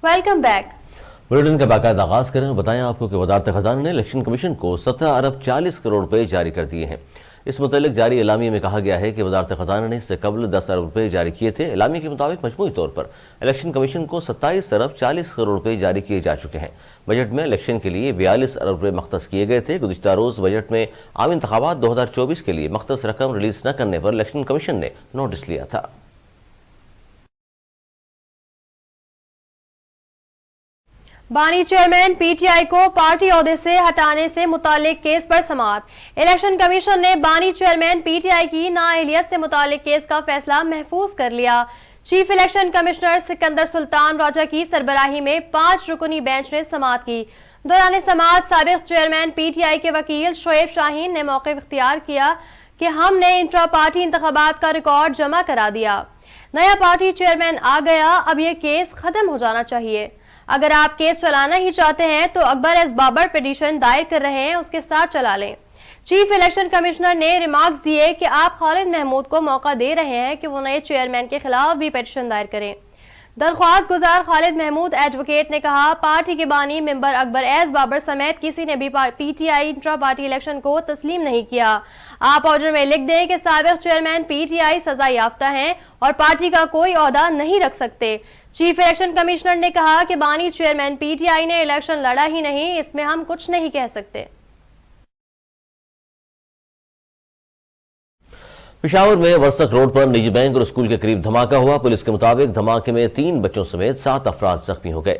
Welcome back. Bulletin का बाकायदा आगाज करें। बताएं आपको कि वजारत खजाना ने इलेक्शन कमीशन को 17 अरब 40 करोड़ रुपए जारी कर दिए हैं। इस मुतालिक जारी एलामिया में कहा गया है कि वजारत खजाना ने इससे कबल 10 अरब रुपए जारी किए थे। एलामिया के मुताबिक मजमूई तौर पर इलेक्शन कमीशन को 27 अरब 40 करोड़ रुपए जारी किए जा चुके हैं। बजट में इलेक्शन के लिए 42 अरब रुपए मख्तस किए गए थे। गुज़िश्ता रोज बजट में आम इंतखाबात 2024 के लिए मख्तस रकम रिलीज न करने पर इलेक्शन कमीशन ने नोटिस लिया था। बानी चेयरमैन पीटीआई को पार्टी ओहदे से हटाने से मुतालिक केस पर समाअत। इलेक्शन कमीशन ने बानी चेयरमैन पीटीआई की नाअहलियत से मुतालिक केस का फैसला महफूज कर लिया। Chief election commissioner Sikandar Sultan Raja की सरबराही में 5 रुकनी बेंच ने समाअत की। दौरान समाअत साबिक चेयरमैन पीटीआई के वकील शोएब शाहीन ने मौक़िफ़ इख्तियार किया कि हमने इंट्रा पार्टी इंतखाबात का रिकॉर्ड जमा करा दिया। नया पार्टी चेयरमैन आ गया, अब ये केस खत्म हो जाना चाहिए। अगर आप केस चलाना ही चाहते हैं तो अकबर एस बाबर पिटीशन दायर कर रहे हैं, उसके साथ चला लें। चीफ इलेक्शन कमिश्नर ने रिमार्क्स दिए कि आप खालिद महमूद को मौका दे रहे हैं कि वो नए चेयरमैन के खिलाफ भी पिटीशन दायर करें। दरख्वास्त गुजार खालिद महमूद एडवोकेट ने कहा, पार्टी के बानी मेंबर अकबर एस बाबर समेत किसी ने भी पीटीआई इंट्रा पार्टी इलेक्शन को तस्लीम नहीं किया। आप ऑर्डर में लिख दें कि साबिक चेयरमैन पीटीआई सजा याफ्ता हैं और पार्टी का कोई ओहदा नहीं रख सकते। चीफ इलेक्शन कमिश्नर ने कहा कि बानी चेयरमैन पीटीआई ने इलेक्शन लड़ा ही नहीं, इसमें हम कुछ नहीं कह सकते। पेशावर में वर्सक रोड पर निजी बैंक और स्कूल के करीब धमाका हुआ। पुलिस के मुताबिक धमाके में 3 बच्चों समेत 7 अफराद जख्मी हो गए।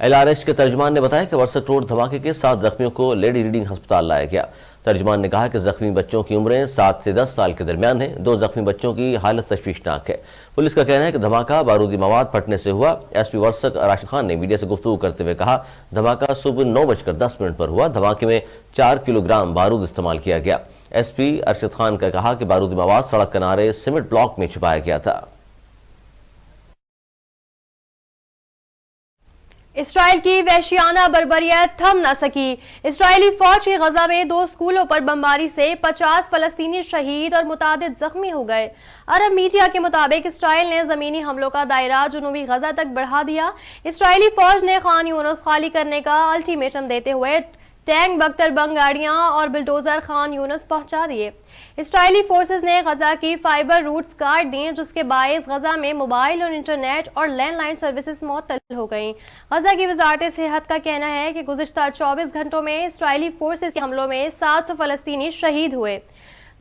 LRH के तर्जुमान ने बताया कि वर्सक रोड धमाके के 7 जख्मियों को लेडी रीडिंग अस्पताल लाया गया। तर्जुमान ने कहा कि जख्मी बच्चों की उम्रें 7 से 10 साल के दरमियान है। 2 जख्मी बच्चों की हालत तशवीशनाक है। पुलिस का कहना है कि धमाका बारूदी मवाद फटने से हुआ। SP वर्सक राशिद खान ने मीडिया से गुफ्तगू करते हुए कहा, धमाका सुबह 9:10 पर हुआ। धमाके में 4 किलोग्राम बारूद इस्तेमाल किया गया। SP अरशद खान का कहा कि बारूदी मवाद सड़क किनारे सीमेंट ब्लॉक में छुपाया गया था। इसराइल की वहशियाना बर्बरियत थम न सकी। इसराइली फौज की गजा में 2 स्कूलों पर बमबारी से 50 फलस्तीनी शहीद और मुतादिद जख्मी हो गए। अरब मीडिया के मुताबिक इसराइल ने जमीनी हमलों का दायरा जुनूबी गजा तक बढ़ा दिया। इसराइली फौज ने खान यूनुस खाली करने का अल्टीमेटम देते हुए टैंक, बख्तरबंद गाड़ियां और बुलडोजर खान यूनुस पहुंचा दिए। इसराइली फोर्सेस ने गजा की फाइबर रूट्स काट दी, जिसके बायस गजा में मोबाइल और इंटरनेट और लैंडलाइन सर्विसेज मुअत्तल हो गईं। गजा की वजारत सेहत का कहना है कि गुज़िश्ता 24 घंटों में इसराइली फोर्सेस के हमलों में 700 फलस्तीनी शहीद हुए।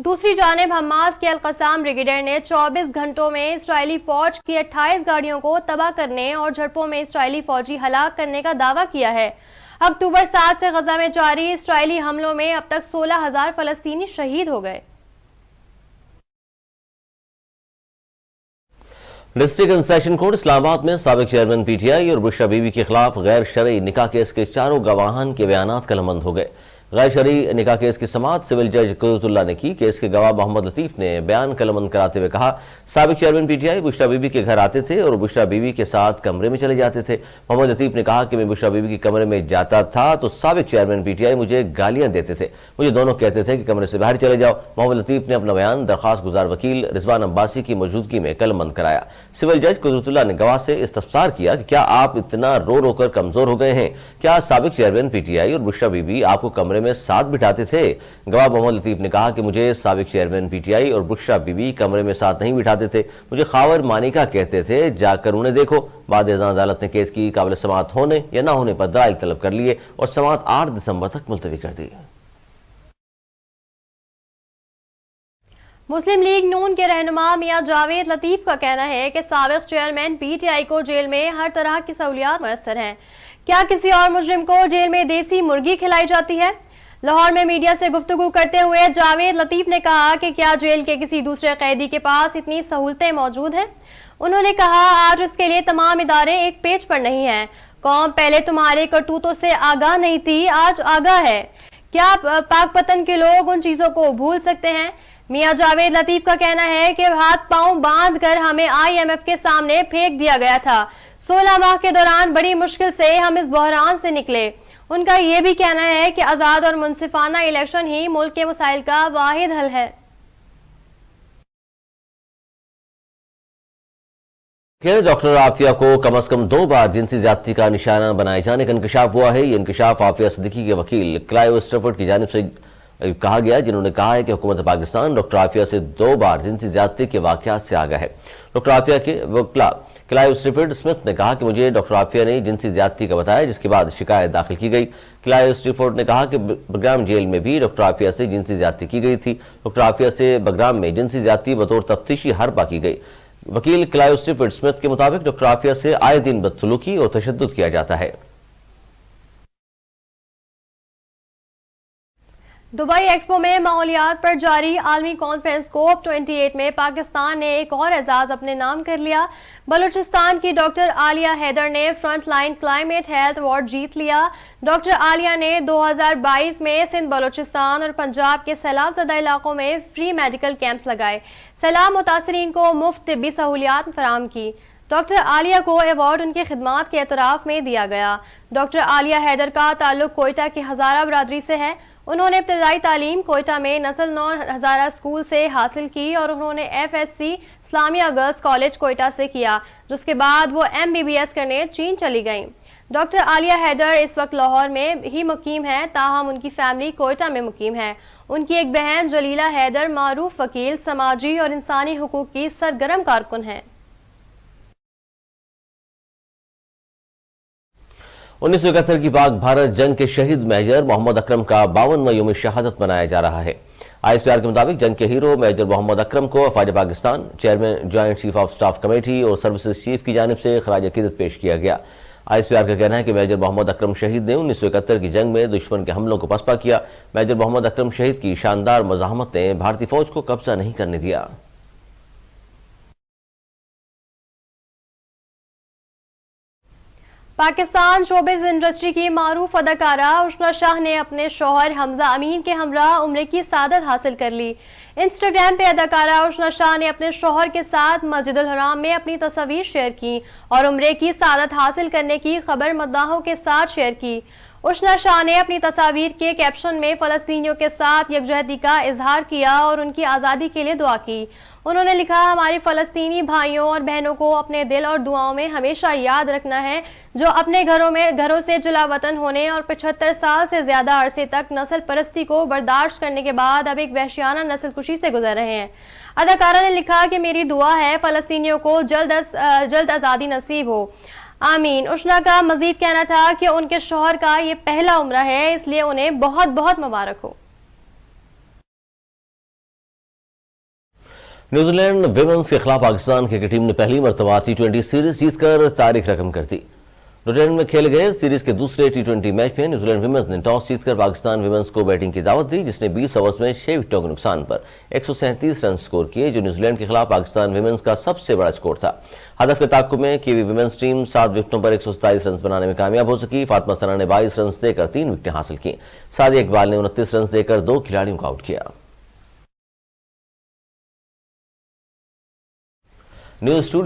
दूसरी जानिब हमास के अल-क़स्साम ब्रिगेडियर ने 24 घंटों में इसराइली फौज की 28 गाड़ियों को तबाह करने और झड़पों में इसराइली फौजी हलाक करने का दावा किया है। अक्टूबर 7 से गजा में जारी इसराइली हमलों में अब तक 16,000 फलस्तीनी शहीद हो गए। District and session court Islamabad में साबिक चेयरमैन PTI और बुशरा बीवी के खिलाफ गैर शरई निकाह केस के 4 गवाहान के बयानात कलमबंद हो गए। गैर शरई निकाह केस की समाअत सिविल जज कुदरतुल्लाह ने की। केस के गवाह मोहम्मद लतीफ ने बयान कलमबंद कराते हुए कहा, साबिक चेयरमैन PTI बुशरा बीबी के घर आते थे और बुशरा बीबी के साथ कमरे में चले जाते थे। मोहम्मद लतीफ ने कहा कि मैं बुशरा बीबी के कमरे में जाता था तो साबिक चेयरमैन PTI मुझे गालियां देते थे। मुझे दोनों कहते थे कि कमरे से बाहर चले जाओ। मोहम्मद लतीफ ने अपना बयान दरखास्त गुजार वकील रिजवान अब्बासी की मौजूदगी में कलमबंद कराया। सिविल जज कुदरतुल्लाह ने गवाह से इस्तफसार किया कि क्या आप इतना रो रो कर कमजोर हो गए हैं? क्या साबिक चेयरमैन PTI और बुशरा बीबी आपको कमरे में साथ बिठाते थे? गवाह मोहम्मद लतीफ ने कहा कि मुझे साबिक चेयरमैन PTI और बुशरा बीबी कमरे में साथ नहीं बिठाते थे, मुझे खावर मानिका कहते थे, जाकर उन्हें देखो। बाद अदालत ने केस की काबिल समाअत होने या ना होने पर दलाइल तलब कर लिए और समाअत 8 दिसंबर तक मुलतवी कर दी। मुस्लिम लीग नून के रहनुमा मियां जावेद लतीफ का कहना है कि साबिक चेयरमैन PTI को जेल में हर तरह की सहूलियात मुयस्सर हैं। क्या किसी और मुजरिम को जेल में देसी मुर्गी खिलाई जाती है? लाहौर में मीडिया से गुफ्तगू करते हुए जावेद लतीफ ने कहा कि क्या जेल के किसी दूसरे कैदी के पास इतनी सहूलतें मौजूद हैं? उन्होंने कहा, आज उसके लिए तमाम इदारे एक पेज पर नहीं हैं। कौम पहले तुम्हारे करतूतों से आगाह नहीं थी, आज आगाह है। क्या पाकपतन के लोग उन चीजों को भूल सकते हैं? मियां जावेद लतीफ का कहना है कि हाथ पांव बांध कर हमें IMF के सामने फेंक दिया गया था। 16 माह के दौरान बड़ी मुश्किल से हम इस बहरान से निकले। उनका यह भी कहना है कि आजाद और मुनसिफाना इलेक्शन ही मुल्क के मसाइल का वाहिद हल है। डॉक्टर आफिया को कम अज कम 2 बार जिनसी ज्यादती का निशाना बनाए जाने का इंकशाफ हुआ है। ये इंकशाफ आफिया सिद्दीकी के वकील क्लाइव स्टैफर्ड की जानिब से कहा गया, जिन्होंने कहा है कि हुकूमत पाकिस्तान डॉक्टर आफिया से 2 बार जिनसी ज्यादती के वाकयात से आगाह है। डॉक्टर आफिया के वकील क्लाइव स्टैफर्ड ने कहा कि मुझे डॉक्टर आफिया ने जिनसी ज्यादती का बताया, जिसके बाद शिकायत दाखिल की गई। क्लाइव स्टैफर्ड ने कहा कि बगराम जेल में भी डॉक्टर आफिया से जिनसी ज्यादती की गई थी। डॉक्टर आफिया से बगराम में जिनसी ज्यादती बतौर तफ्तीशी हरबा की गई। वकील क्लाइव स्टैफर्ड के मुताबिक डॉक्टर आफिया से आए दिन बदसलूकी और तशद्दुद किया जाता है। दुबई एक्सपो में माहौलियात पर जारी आलमी कॉन्फ्रेंस COP28 में पाकिस्तान ने एक और एजाज अपने नाम कर लिया। बलूचिस्तान की डॉक्टर आलिया हैदर ने फ्रंट लाइन क्लाइमेट हेल्थ अवार्ड जीत लिया। डॉक्टर आलिया ने 2022 में सिंध, बलूचिस्तान और पंजाब के सैलाब ज़दा इलाकों में फ्री मेडिकल कैंप्स लगाए, सैलाब मुतासरीन को मुफ्त तिब्बी सहूलियात फराहम की। डॉक्टर आलिया को अवार्ड उनके खिदमात के एतराफ़ में दिया गया। डॉक्टर आलिया हैदर का ताल्लुक कोयटा की हज़ारा बरादरी से है। उन्होंने इब्तदाई तालीम कोयटा में नस्ल 9 हज़ारा स्कूल से हासिल की और उन्होंने FSC Islamia girls college Quetta से किया, जिसके बाद वो MBBS करने चीन चली गईं। डॉक्टर आलिया हैदर इस वक्त लाहौर में ही मुकीम है, ताहम उनकी फैमिली कोयटा में मुकीम है। उनकी एक बहन जलीला हैदर मारूफ वकील, समाजी और इंसानी हुकूक की सरगर्म कारकुन है। 1971 की पाक भारत जंग के शहीद मेजर मोहम्मद अकरम का 52वां यौम शहादत मनाया जा रहा है। ISPR के मुताबिक जंग के हीरो मेजर मोहम्मद अकरम को अफवाज Pakistan, chairman joint chief of staff committee और सर्विसेज चीफ की जानिब से खराज अकीदत पेश किया गया। ISPR का कहना है कि मेजर मोहम्मद अकरम शहीद ने 1971 की जंग में दुश्मन के हमलों को पसपा किया। मेजर मोहम्मद अकरम शहीद की शानदार मज़ाहमत ने भारतीय फौज को कब्जा नहीं करने दिया। पाकिस्तान शोबिज़ इंडस्ट्री की मारूफ अदाकारा उशना शाह ने अपने शौहर हमजा अमीन के हमरा उम्र की सादत हासिल कर ली। इंस्टाग्राम पे अदाकारा उशना शाह ने अपने शौहर के साथ मस्जिदुल हराम में अपनी तस्वीर शेयर की और उम्र की सादत हासिल करने की खबर मद्दाहों के साथ शेयर की। उशना शाह ने अपनी तस्वीर के कैप्शन में फ़लस्तीनियों के साथ यकजहती का इजहार किया और उनकी आज़ादी के लिए दुआ की। उन्होंने लिखा, हमारे फ़लस्तीनी भाइयों और बहनों को अपने दिल और दुआओं में हमेशा याद रखना है, जो अपने घरों से जुला वतन होने और 75 साल से ज़्यादा अरसे तक नस्ल परस्ती को बर्दाश्त करने के बाद अब एक वहशियाना नस्ल कुशी से गुजर रहे हैं। अदाकारा ने लिखा कि मेरी दुआ है फ़लस्तीनियों को जल्द आज़ादी नसीब हो, आमीन। उशना का मजीद कहना था कि उनके शौहर का ये पहला उम्रा है, इसलिए उन्हें बहुत बहुत मुबारक हो। न्यूजीलैंड विमेंस के खिलाफ पाकिस्तान क्रिकेट टीम ने पहली मरतबा T20 सीरीज जीतकर तारीख रकम कर दी। न्यूजीलैंड में खेले गए सीरीज के दूसरे T20 मैच में न्यूजीलैंड विमेंस ने टॉस जीतकर पाकिस्तान विमेंस को बैटिंग की दावत दी, जिसने 20 ओवर्स में 6 विकेटों के नुकसान पर 137 रन स्कोर किए, जो न्यूजीलैंड के खिलाफ पाकिस्तान विमेंस का सबसे बड़ा स्कोर था। हदफ के ताक़ुब में कीवी विमेंस टीम 7 विकेटों पर 127 रन बनाने में कामयाब हो सकी। फातिमा सना ने 22 रन देकर 3 विकेटें हासिल की। सादिया इकबाल ने 29 रन देकर 2 खिलाड़ियों को आउट किया। News studio